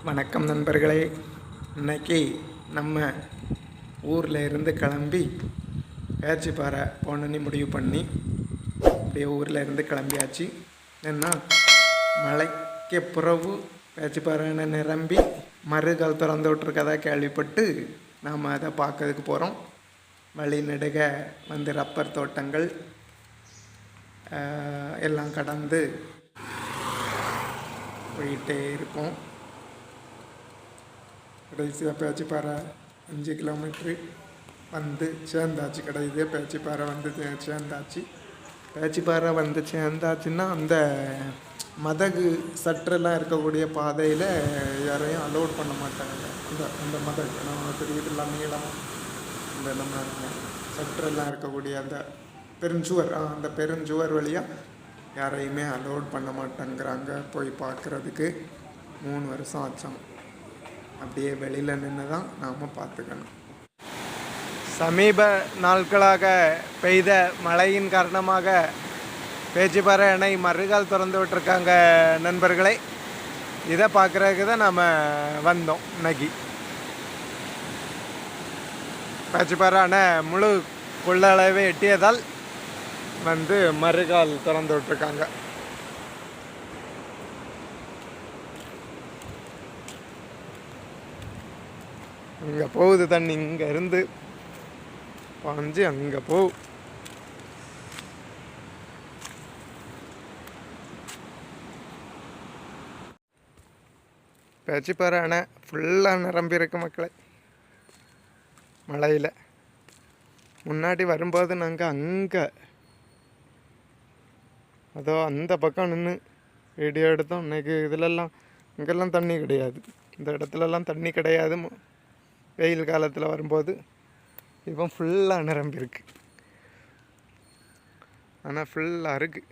வணக்கம் நண்பர்களே. இன்னைக்கு நம்ம ஊரில் இருந்து கிளம்பி பேச்சிப்பாறை போகணுன்னு முடிவு பண்ணி அப்படியே ஊரில் இருந்து கிளம்பியாச்சு. ஏன்னா மழைக்கு பிறகு பேச்சிப்பாறைன்னு நிரம்பி மறுகால் திறந்து விட்ருக்கதா கேள்விப்பட்டு நாம் அதை பார்க்கறதுக்கு போகிறோம். வழி நெடுக வந்து ரப்பர் தோட்டங்கள் எல்லாம் கடந்து போயிட்டே இருப்போம். கடைசியாக பேச்சிப்பாறை 5 கிலோமீட்ரு வந்து சேர்ந்தாச்சு. கடைசியாக பேச்சிப்பாறை வந்து சேர்ந்தாச்சு. பேச்சிப்பாறை வந்து சேர்ந்தாச்சுன்னா அந்த மதகு சற்றெல்லாம் இருக்கக்கூடிய பாதையில் யாரையும் அலோட் பண்ண மாட்டாங்க. அந்த மதகு நம்ம தெரியுதுலாம் நீளம் இந்த நம்ம சற்றெல்லாம் இருக்கக்கூடிய அந்த பெருஞ்சுவர், அந்த பெருஞ்சுவர் வழியாக யாரையுமே அலோட் பண்ண மாட்டேங்கிறாங்க. போய் பார்க்குறதுக்கு 3 வருஷம் ஆச்சாம். அப்படியே வெளியில் நின்று தான் நாம் பார்த்துக்கணும். சமீப நாட்களாக பெய்த மழையின் காரணமாக பேச்சிப்பாறை அணை மறுகால் திறந்து விட்டுருக்காங்க நண்பர்களே. இதை பார்க்குறதுக்கு தான் நாம் வந்தோம். இன்னைக்கு பேச்சிப்பாறை அணை முழு கொள்ளளவை எட்டியதால் வந்து மறுகால் திறந்து விட்டுருக்காங்க. அங்கே போகுது தண்ணி, இங்கே இருந்து பாஞ்சு அங்கே போகும். பேச்சிப்பாறை அணை ஃபுல்லாக நிரம்பியிருக்கு மக்களே. மழையில் முன்னாடி வரும்போது நாங்கள் அங்கே அதோ அந்த பக்கம் நின்று வீடியோ எடுத்தோம். இன்றைக்கி இதிலெல்லாம் இங்கெல்லாம் தண்ணி கிடையாது. இந்த இடத்துலலாம் தண்ணி கிடையாது. வெயில் காலத்தில் வரும்போது இப்போ ஃபுல்லாக நிரம்பியிருக்கு. ஆனால் ஃபுல்லாக இருக்குது.